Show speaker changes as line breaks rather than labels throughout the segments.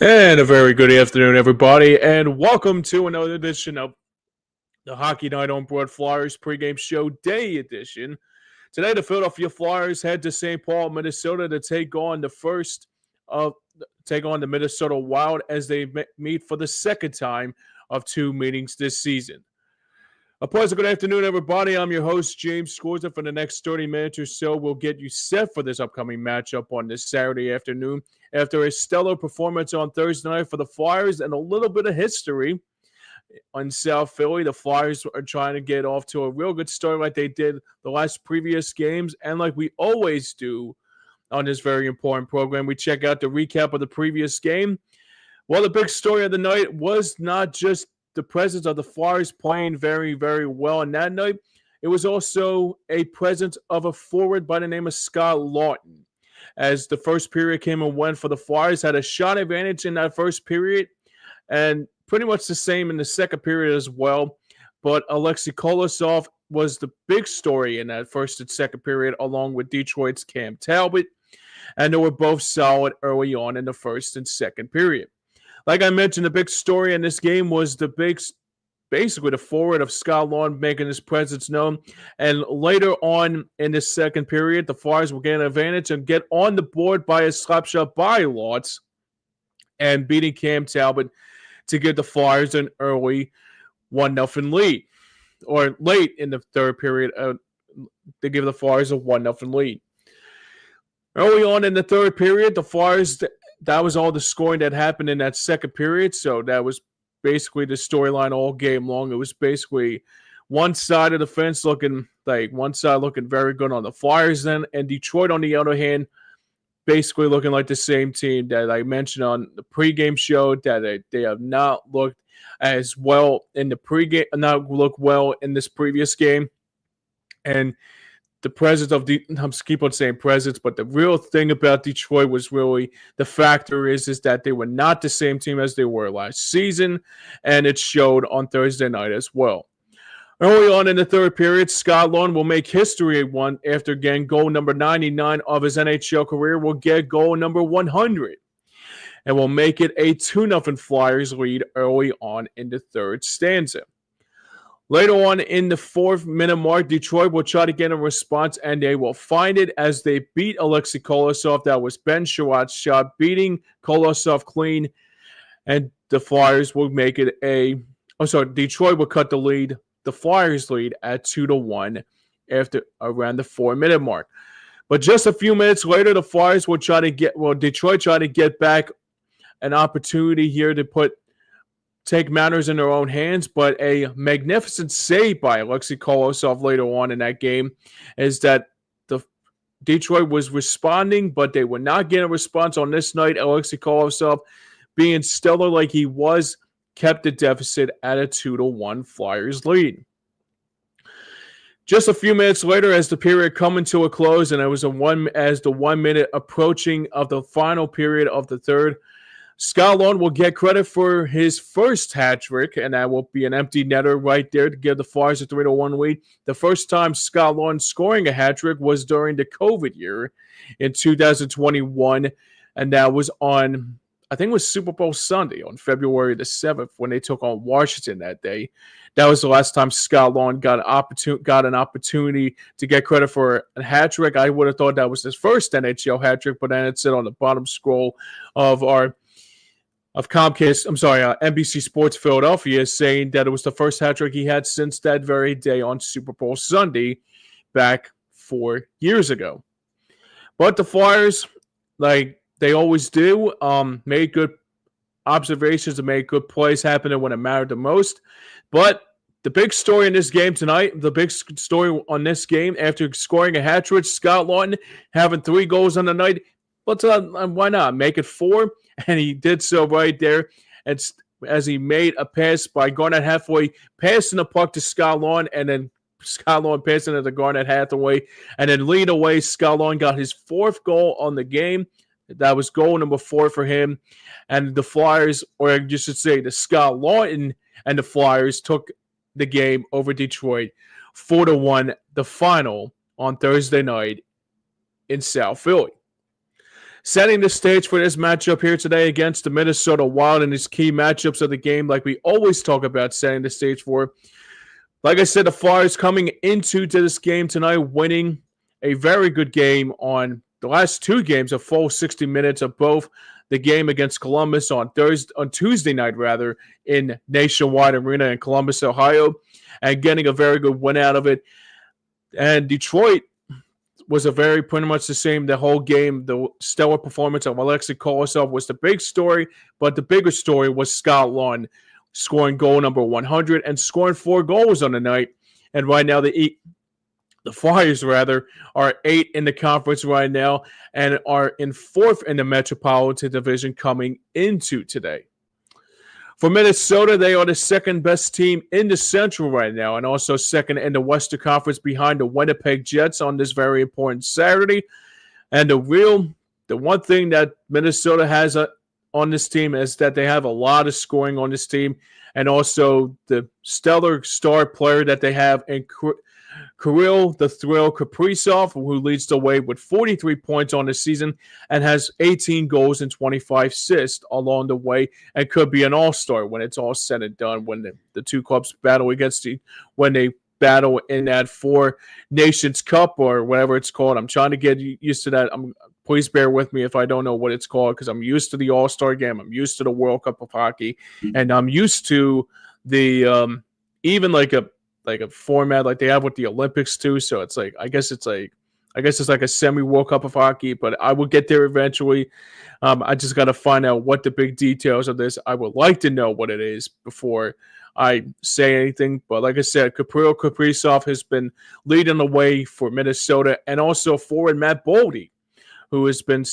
And a very good afternoon, everybody, and welcome to another edition of the Hockey Night on Broad Flyers pregame show day edition. Today, the Philadelphia Flyers head to St. Paul, Minnesota, to take on the Minnesota Wild as they meet for the second time of two meetings this season. A pleasant good afternoon, everybody. I'm your host, James Scorza. For the next 30 minutes or so, we'll get you set for this upcoming matchup on this Saturday afternoon. After a stellar performance on Thursday night for the Flyers and a little bit of history on South Philly, the Flyers are trying to get off to a real good start like they did the last previous games. And like we always do on this very important program, we check out the recap of the previous game. Well, the big story of the night was not just the presence of the Flyers playing very, very well on that night. It was also a presence of a forward by the name of Scott Laughton. As the first period came and went for the Flyers, had a shot advantage in that first period, and pretty much the same in the second period as well. But Alexei Kolosov was the big story in that first and second period, along with Detroit's Cam Talbot, and they were both solid early on in the first and second period. Like I mentioned, the big story in this game was basically the forward of Scott Laughton making his presence known. And later on in the second period, the Flyers will get an advantage and get on the board by a slap shot by Laughton and beating Cam Talbot to give the Flyers an early 1-0 lead. Or late in the third period, to give the Flyers a 1-0 lead. Early on in the third period, the Flyers, that was all the scoring that happened in that second period. So that was basically the storyline all game long. It was basically one side of the fence looking very good on the Flyers then, and Detroit on the other hand basically looking like the same team that I mentioned on the pregame show, that they have not looked as well in the pregame, not looked well in this previous game. And the presence of I'm keep on saying presence, but the real thing about Detroit was really the factor is that they were not the same team as they were last season, and it showed on Thursday night as well. Early on in the third period, Scott Laughton will make history after getting goal number 99 of his NHL career. Will get goal number 100 and will make it a 2-0 Flyers lead early on in the third stanza. Later on in the 4th-minute mark, Detroit will try to get a response, and they will find it as they beat Alexei Kolosov. That was Ben Sherratt's shot, beating Kolosov clean, and the Flyers will make it Detroit will cut the Flyers lead at 2-1 after around the 4-minute mark. But just a few minutes later, the Flyers will Detroit try to get back an opportunity here to take matters in their own hands, but a magnificent save by Alexei Kolosov later on in that game is that the Detroit was responding, but they were not getting a response on this night. Alexei Kolosov, being stellar like he was, kept the deficit at a 2-1 Flyers lead. Just a few minutes later, as the period coming to a close, and it was as the 1 minute approaching of the final period of the third, Scott Laughton will get credit for his first hat trick, and that will be an empty netter right there to give the Flyers a 3-1 lead. The first time Scott Laughton scoring a hat trick was during the COVID year in 2021, and that was on, I think it was Super Bowl Sunday on February the 7th when they took on Washington that day. That was the last time Scott Laughton got an opportunity to get credit for a hat trick. I would have thought that was his first NHL hat trick, but then it said on the bottom scroll of NBC Sports Philadelphia, saying that it was the first hat trick he had since that very day on Super Bowl Sunday back 4 years ago. But the Flyers, like they always do, made good observations and made good plays happen when it mattered the most. But the big story in this game tonight, the big story on this game, after scoring a hat trick, Scott Laughton having 3 goals on the night, but why not make it 4? And he did so right there. And as he made a pass by Garnett Hathaway, passing the puck to Scott Laughton, and then Scott Laughton passing it to Garnett Hathaway, and then lead away. Scott Laughton got his 4th goal on the game. That was goal number 4 for him. And the Flyers, or you should say the Scott Laughton and the Flyers, took the game over Detroit 4-1, the final on Thursday night in South Philly. Setting the stage for this matchup here today against the Minnesota Wild and these key matchups of the game, like we always talk about setting the stage for. Like I said, the Flyers coming into this game tonight, winning a very good game on the last two games, a full 60 minutes of both. The game against Columbus on Tuesday night, in Nationwide Arena in Columbus, Ohio, and getting a very good win out of it. And Detroit was pretty much the same the whole game. The stellar performance of Alexei Kolosov was the big story, but the bigger story was Scott Lund scoring goal number 100 and scoring 4 goals on the night. And right now, the Flyers, are 8 in the conference right now and are in 4th in the Metropolitan Division coming into today. For Minnesota, they are the second best team in the Central right now and also second in the Western Conference behind the Winnipeg Jets on this very important Saturday. And the one thing that Minnesota has on this team is that they have a lot of scoring on this team and also the stellar star player that they have in Kirill the Thrill Kaprizov, who leads the way with 43 points on the season and has 18 goals and 25 assists along the way and could be an all-star when it's all said and done when the two clubs battle when they battle in that 4 Nations Cup or whatever it's called. I'm trying to get used to that. Please bear with me if I don't know what it's called because I'm used to the All-Star game. I'm used to the World Cup of Hockey, and I'm used to the even like a format like they have with the Olympics too. So it's like I guess it's like a semi-World Cup of Hockey, but I will get there eventually. I just got to find out what the big details of this. I would like to know what it is before I say anything. But like I said, Kirill Kaprizov has been leading the way for Minnesota, and also forward Matt Boldy, who has been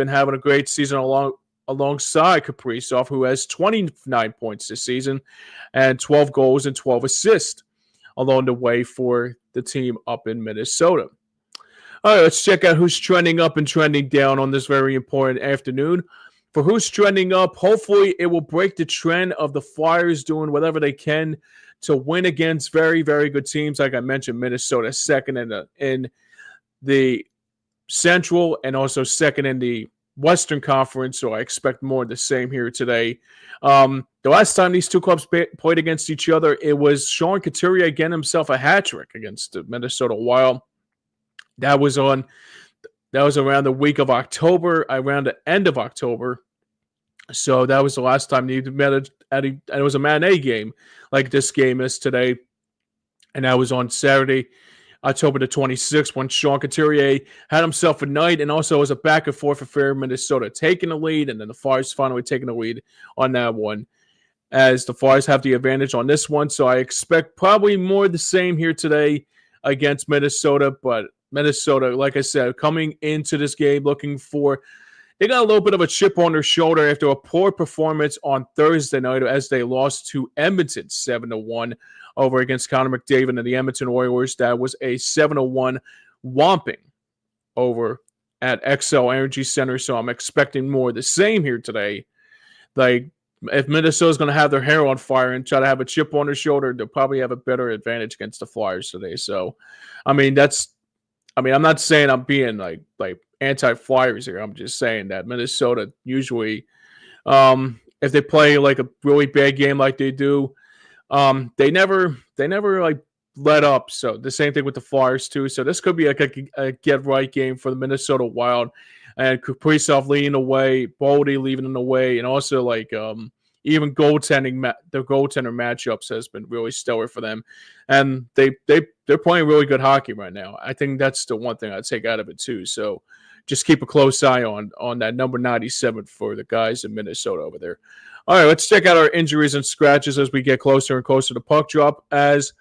having a great season alongside Kaprizov, who has 29 points this season and 12 goals and 12 assists along the way for the team up in Minnesota. All right, let's check out who's trending up and trending down on this very important afternoon. For who's trending up, hopefully it will break the trend of the Flyers doing whatever they can to win against very, very good teams. Like I mentioned, Minnesota second in the Central and also second in the Western Conference, so I expect more of the same here today. The last time these two clubs played against each other, it was Sean Couturier getting himself a hat trick against the Minnesota Wild. That was around the week of October, around the end of October. So that was the last time they met and it was a matinee game like this game is today. And that was on Saturday, October the 26th, when Sean Couturier had himself a night, and also was a back and forth affair. Minnesota taking the lead, and then the Flyers finally taking the lead on that one, as the Flyers have the advantage on this one. So I expect probably more of the same here today against Minnesota. But Minnesota, like I said, coming into this game they got a little bit of a chip on their shoulder after a poor performance on Thursday night as they lost to Edmonton 7-1 over against Connor McDavid and the Edmonton Oilers. That was a 7-1 whomping over at XL Energy Center. So I'm expecting more of the same here today. Like, if Minnesota's going to have their hair on fire and try to have a chip on their shoulder, they'll probably have a better advantage against the Flyers today. So, I'm not saying I'm being like anti-Flyers here. I'm just saying that Minnesota usually, if they play like a really bad game like they do, they never like let up. So the same thing with the Flyers too. So this could be like a get right game for the Minnesota Wild, and Kaprizov leading the way, Boldy leaving the way, and also like even goaltender matchups has been really stellar for them, and they're playing really good hockey right now. I think that's the one thing I'd take out of it too. So just keep a close eye on that number 97 for the guys in Minnesota over there. All right, let's check out our injuries and scratches as we get closer and closer to puck drop, as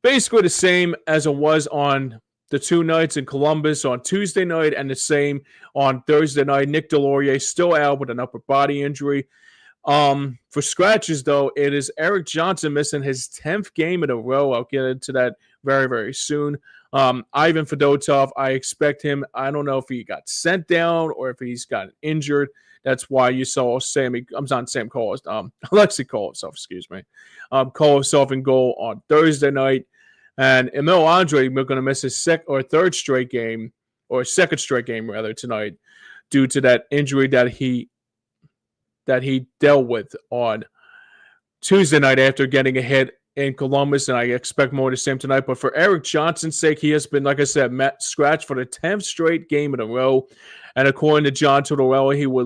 basically the same as it was on the 2 nights in Columbus on Tuesday night and the same on Thursday night. Nick Delorier still out with an upper body injury. For scratches, though, it is Eric Johnson missing his 10th game in a row. I'll get into that very, very soon. Ivan Fedotov, I expect him. I don't know if he got sent down or if he's gotten injured. That's why you saw Alexei Kolosov, Kolosov in goal on Thursday night. And Emil Andre, we're going to miss his second straight game tonight due to that injury that he dealt with on Tuesday night after getting a hit in Columbus, and I expect more of the same tonight. But for Erik Johnson's sake, he has been, like I said, scratched for the 10th straight game in a row. And according to John Tortorella, he will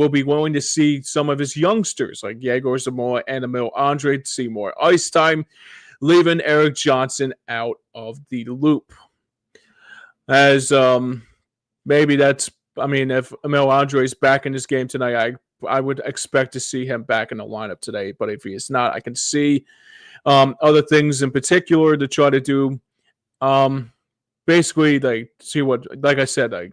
be willing to see some of his youngsters like Yegor Zamora and Emil Andre to see more ice time, leaving Erik Johnson out of the loop. As maybe that's, I mean, if Emil Andre is back in this game tonight, I would expect to see him back in the lineup today. But if he is not, I can see other things in particular to try to do. Basically, like see what, like I said, like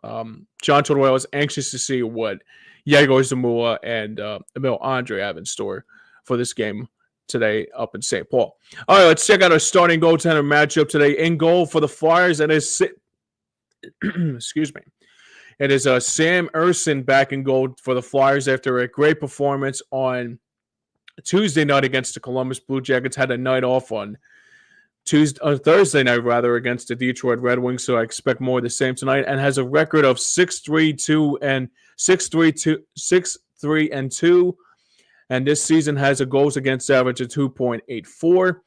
John Tortorella is anxious to see what Yegor Zamula and Emil Andre have in store for this game today up in St. Paul. All right, let's check out our starting goaltender matchup today. In goal for the Flyers, and is excuse me. It is Sam Ersson back in goal for the Flyers after a great performance on Tuesday night against the Columbus Blue Jackets. Had a night off on Thursday night against the Detroit Red Wings, so I expect more of the same tonight. And has a record of 6-3-2, and this season has a goals against average of 2.84.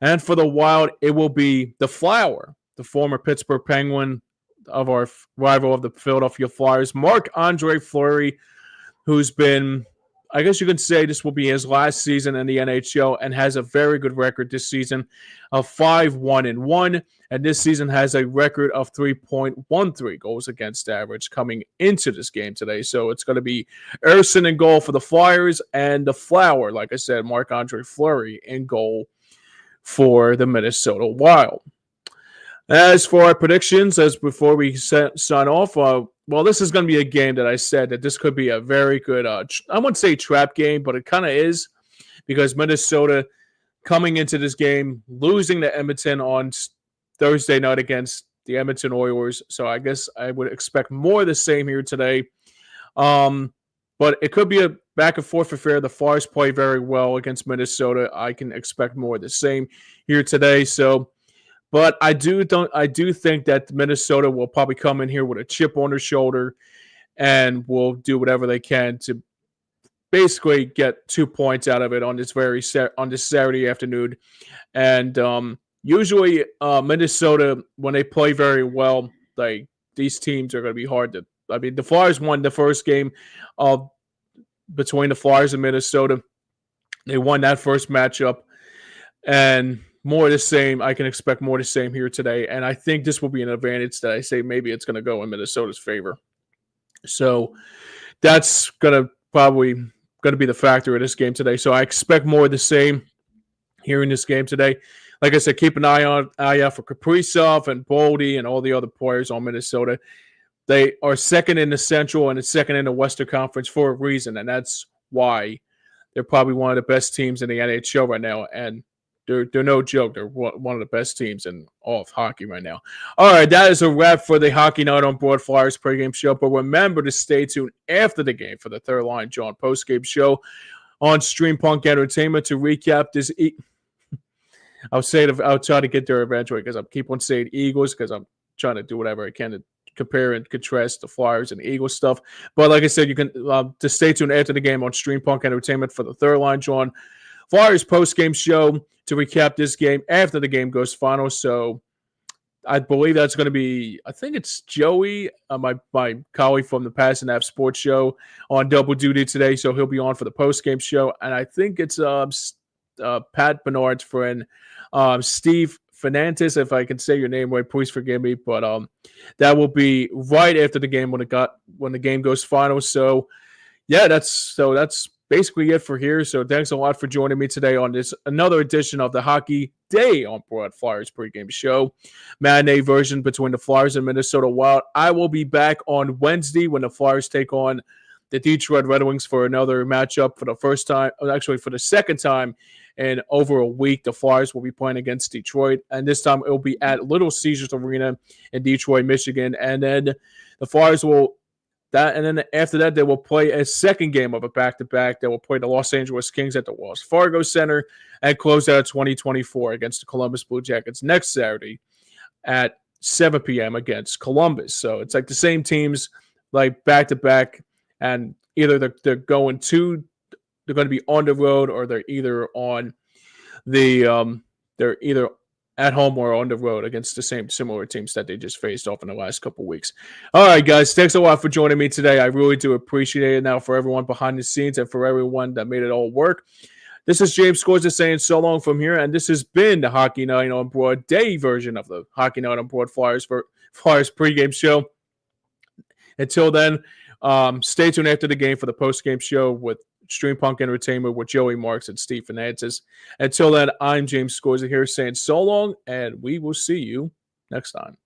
And for the Wild, it will be the Flower, the former Pittsburgh Penguin of our rival of the Philadelphia Flyers, Marc-Andre Fleury, who's been, I guess you could say this will be his last season in the NHL and has a very good record this season of 5-1-1, and this season has a record of 3.13 goals against average coming into this game today. So it's going to be Ersson in goal for the Flyers and the Flower, like I said, Marc-Andre Fleury in goal for the Minnesota Wild. As for our predictions, as before we sign off, well, this is going to be a game that I said that this could be a very good, I wouldn't say trap game, but it kind of is, because Minnesota coming into this game, losing to Edmonton on Thursday night against the Edmonton Oilers. So I guess I would expect more of the same here today. But it could be a back and forth affair. The Flyers play very well against Minnesota. I can expect more of the same here today. But I do think that Minnesota will probably come in here with a chip on their shoulder and will do whatever they can to basically get 2 points out of it on this Saturday afternoon. And usually Minnesota, when they play very well, like these teams are going to be hard to. I mean, the Flyers won the first game between the Flyers and Minnesota. They won that first matchup, and more of the same. I can expect more of the same here today. And I think this will be an advantage that I say maybe it's going to go in Minnesota's favor. So that's probably going to be the factor of this game today. So I expect more of the same here in this game today. Like I said, keep an eye out for Kaprizov and Boldy and all the other players on Minnesota. They are second in the Central and second in the Western Conference for a reason. And that's why they're probably one of the best teams in the NHL right now. And they're no joke. They're one of the best teams in all of hockey right now. All right, that is a wrap for the Hockey Night on Board Flyers pregame show. But remember to stay tuned after the game for the Third Line John postgame show on Stream Punk Entertainment to recap this. I'll try to get there eventually because I keep on saying Eagles because I'm trying to do whatever I can to compare and contrast the Flyers and Eagles stuff. But like I said, you can to stay tuned after the game on Stream Punk Entertainment for the Third Line John Flyers postgame show to recap this game after the game goes final. So I believe that's going to be, I think it's Joey, my colleague from the Pass and App Sports Show on double duty today. So he'll be on for the postgame show. And I think it's Pat Bernard's friend, Steve Fernandez. If I can say your name right, please forgive me. But that will be right after the game when the game goes final. So yeah, that's basically it for here. So thanks a lot for joining me today on this another edition of the Hockey Day on Broad Flyers pregame show, matinee version between the Flyers and Minnesota Wild. I will be back on Wednesday when the Flyers take on the Detroit Red Wings for another matchup for the second time in over a week. The Flyers will be playing against Detroit, and this time it will be at Little Caesars Arena in Detroit, Michigan. And then the Flyers after that, they will play a second game of a back-to-back. They will play the Los Angeles Kings at the Wells Fargo Center and close out 2024 against the Columbus Blue Jackets next Saturday at 7 p.m. against Columbus. So it's like the same teams like back to back, and either they're going to be on the road, or they're either on they're either at home or on the road against the same similar teams that they just faced off in the last couple of weeks. All right, guys, thanks a lot for joining me today. I really do appreciate it. Now, for everyone behind the scenes and for everyone that made it all work, this is James Scorza saying so long from here, and this has been the Hockey Night on Broad day version of the Hockey Night on Broad Flyers pregame show. Until then, stay tuned after the game for the postgame show with Stream Punk Entertainment with Joey Marks and Steve Fernandez. Until then, I'm James Scorza here saying so long, and we will see you next time.